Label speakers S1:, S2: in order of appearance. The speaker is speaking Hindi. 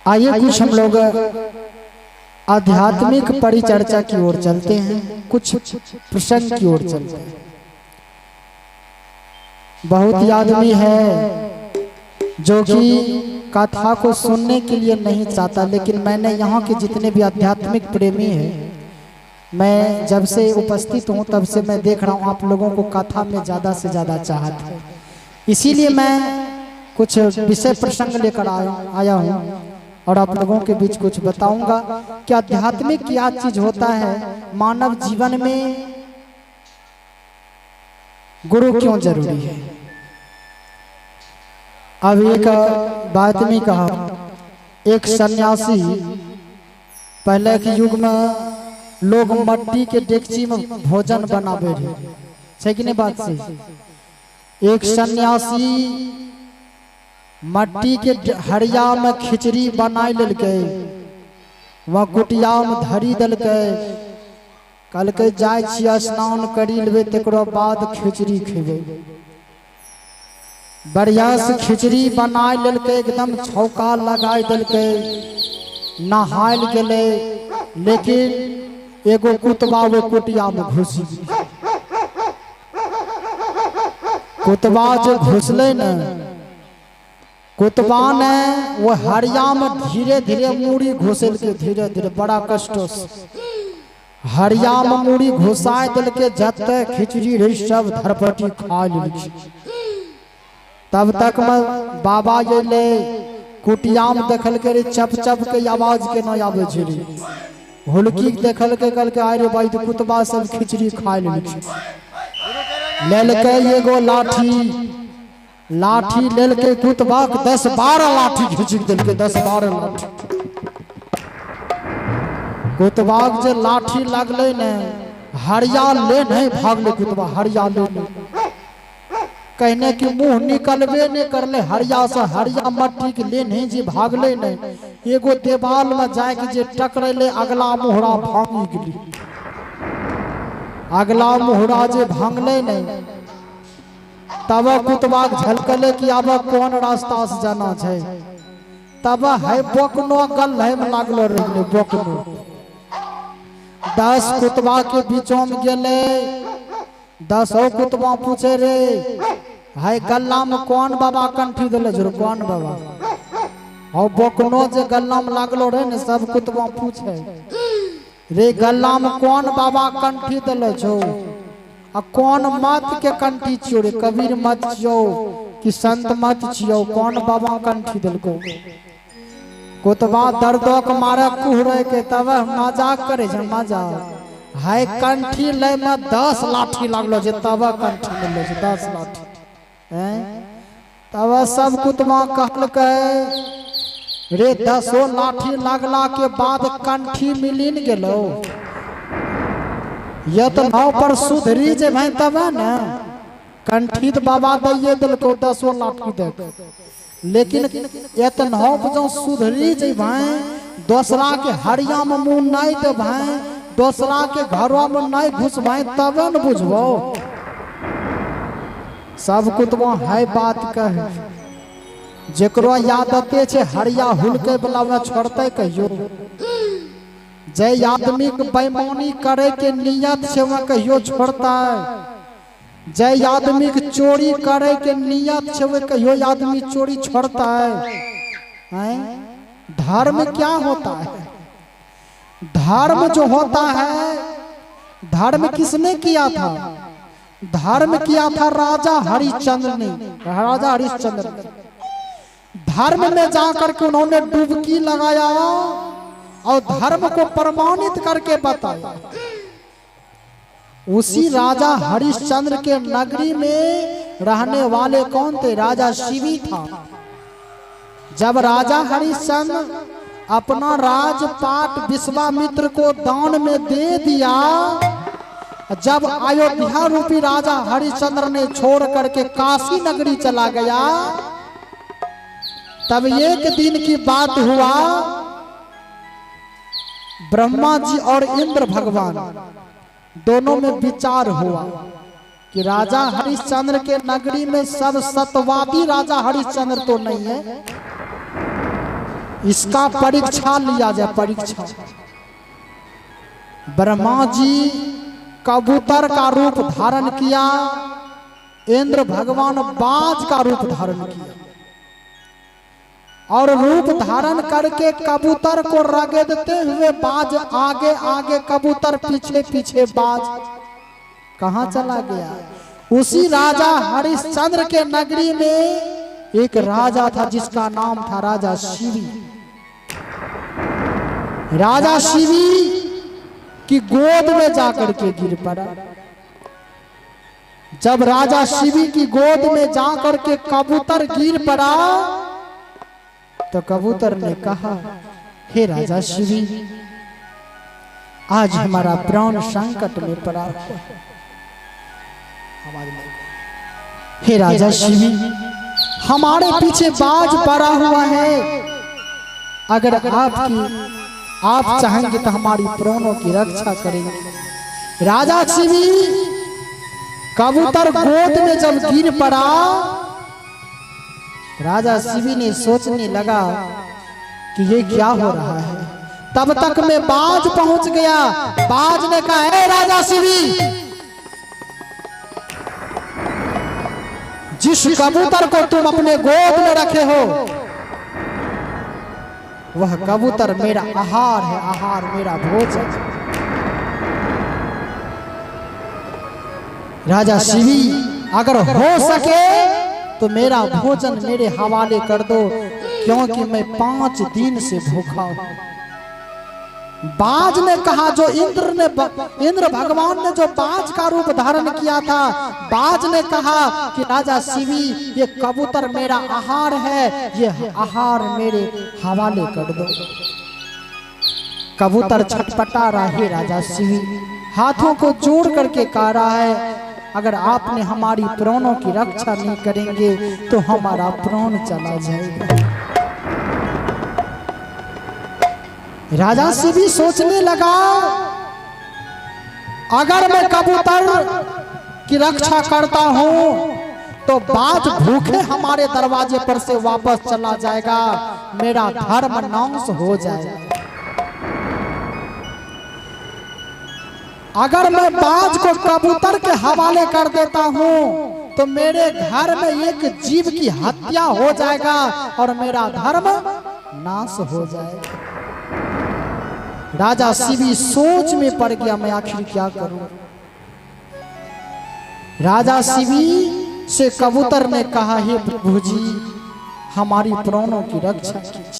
S1: आइए कुछ हम लोग आध्यात्मिक परिचर्चा की ओर चलते हैं, कुछ प्रसंग की ओर चलते हैं। बहुत ही आदमी है जो कि कथा को सुनने के लिए नहीं चाहता, लेकिन मैंने यहाँ के जितने भी आध्यात्मिक प्रेमी हैं, मैं जब से उपस्थित हूँ तब से मैं देख रहा हूँ आप लोगों को कथा में ज़्यादा से ज़्यादा चाहत है। इसीलिए मैं कुछ विषय प्रसंग लेकर आया हूँ और आप लोगों के बीच कुछ बताऊंगा कि आध्यात्मिक क्या चीज होता है, मानव जीवन में गुरु क्यों जरूरी है। अब एक बात में कहा, एक सन्यासी, पहले के युग में लोग मट्टी के डेगची में भोजन बनावे थे, सही कि नहीं बात से। एक सन्यासी मट्टी के हरिया में खिचड़ी बनाई ललके, वह कुटिया में धरी दलके, कल के जाय छी स्नान करी लेबे तकरो बाद खिचड़ी खेबे। बढ़िया से खिचड़ी बनाई ललके, एकदम छौका लगाई दलके, नहायल गेले, लेकिन एगो कुतबा वो कुटिया में घुस गई। कुतबा जो घुसले न, कुतबा ने वो हरिया में धीरे धीरे मूड़ी घुसल के, धीरे धीरे बड़ा कष्ट से हरिया में मूड़ी घुसाए दिल के, जते खिचड़ी रही सब धरपटी खा ली। तब तक में बाबा ये ले कुटिया में देखल के चप चप के आवाज के न आवे छे, हुलकी देखल के कल के आए रे भाई, तो कुतबा सब खिचड़ी खा ली। लेलके एगो लाठी लेल के कुतबा 10-12 लाठी खींच दिल के, 10-12 लाठी। कुतबा जे लाठी लगले ने, हरिया ले नहीं भागले कुतबा, हरिया ले कहने की मुंह निकलबे नहीं करले हरिया से, हरिया मट्टी के ले नहीं जी भागले नहीं। एगो देवाल में जाके जे टकरेले, अगला मुहरा भांगी गेली। अगला मुहरा जे भांगले नहीं, तब कुतबा झलकले कि अब कौन रास्ता से जाना है। तब है बोकनो गल है में लागलो रहे, बोकनो 10 कुतबा के बीचों में गेले। 10 कुतबा पूछे रे, है गल्ला में कौन बाबा कंठी दिले जो, कौन बाबा। और बोकनो जे गल्ला में लागलो रहे ने, सब कुतबा पूछे रे गल्ला में कौन बाबा कंठी दिले छो, आ कौन मत के कंठी छियो रे, कबीर मत छियो कि संत मत छियो, कौन बाबा कंठी दिलको। कुतबा दर्दो के मारे कुहरे के, तब मजाक करे छ, मजाक है कंठी ले में 10 लाठी लागलो जे, तब कंठी मिललो छै 10 लाठी हैं। तब सब कुतबा कहल के रे 10 लाठी लागला के बाद कंठी मिलिन गेलो, ये तो नाव पर सुधरी जे भाई, तब है ना कंठी तो बाबा दिए दिल को 10 लाठी दे, लेकिन ये तो नाव पर जो सुधरी जे भाई, दूसरा के हरिया में मुंह नहीं दे भाई, दूसरा के घरों में नहीं घुस भाई, तब न बुझबो। सब कुतबा है बात कहे, जेकरो यादते छे हरिया हुलके वाला में छोड़ते कहियो। जय आदमी के बेईमानी करे के नियत से वह कहियो छोड़ता है, जय आदमी के चोरी करे के नियत से वह कहियो आदमी चोरी छोड़ता है। धर्म क्या होता है? धर्म जो होता है, धर्म किसने किया था? धर्म किया था राजा हरिश्चंद्र ने। राजा हरिश्चंद्र धर्म में जाकर के उन्होंने डुबकी लगाया और धर्म को प्रमाणित करके बताया। उसी राजा हरिश्चंद्र के नगरी में रहने वाले कौन थे? राजा शिवी था। जब राजा हरिश्चंद्र अपना राजपाट विश्वामित्र को दान में दे दिया, जब अयोध्या रूपी राजा हरिश्चंद्र ने छोड़ करके काशी नगरी चला गया, तब एक दिन की बात हुआ, ब्रह्मा जी और इंद्र भगवान दोनों में विचार हुआ कि राजा हरिश्चंद्र के नगरी में सब सत्यवादी राजा हरिश्चंद्र तो नहीं है, इसका परीक्षा लिया जाए, परीक्षा। ब्रह्मा जी कबूतर का रूप धारण किया, इंद्र भगवान बाज का रूप धारण किया, और रूप धारण करके कबूतर को रगड़ते हुए बाज आगे आगे, कबूतर पीछे पीछे, बाज कहां चला गया? उसी राजा हरिश्चंद्र के नगरी में एक राजा था जिसका नाम था राजा शिवी। राजा शिवी की गोद में जाकर के गिर पड़ा। जब राजा शिवी की गोद में जाकर के कबूतर गिर पड़ा तो कबूतर ने कहा, हे राजा शिवी, आज हमारा प्राण संकट में पड़ा। हे राजा शिवी, हमारे पीछे बाज पड़ा हुआ है, अगर आप चाहेंगे तो हमारी प्राणों की रक्षा करेंगे। राजा शिवी कबूतर गोद में जब गिर पड़ा, राजा शिवी ने सोचने लगा कि ये क्या हो रहा है। तब तक में बाज पहुंच गया। बाज ने कहा, हे राजा शिवी, जिस कबूतर को तुम अपने गोद में रखे हो वह कबूतर मेरा आहार है, आहार मेरा भोजन। राजा शिवी, अगर हो सके तो मेरा भोजन मेरे हवाले कर दो, क्योंकि मैं 5 दिन से भूखा हूं। बाज ने कहा, जो इंद्र भगवान ने जो बाज का रूप धारण किया था, बाज ने कहा कि राजा शिवी, ये कबूतर मेरा आहार है, ये आहार मेरे हवाले कर दो। कबूतर छटपटा रहा है। राजा शिवी हाथों को जोड़ करके कह रहा है, अगर आपने हमारी प्राणों की रक्षा नहीं करेंगे तो हमारा प्राण चला जाएगा। राजा शिवी सोचने लगा, अगर मैं कबूतर की रक्षा करता हूं तो बाज भूखे हमारे दरवाजे पर से वापस चला जाएगा, मेरा धर्म नाश हो जाएगा। अगर मैं बाज को कबूतर के हवाले कर देता हूं तो मेरे घर में एक जीव की हत्या हो जाएगा और मेरा धर्म नाश हो जाएगा। राजा शिवी सोच में पड़ गया, मैं आखिर क्या करूं। राजा शिवी से कबूतर ने कहा, हे प्रभु जी, हमारी प्राणों की रक्षा की।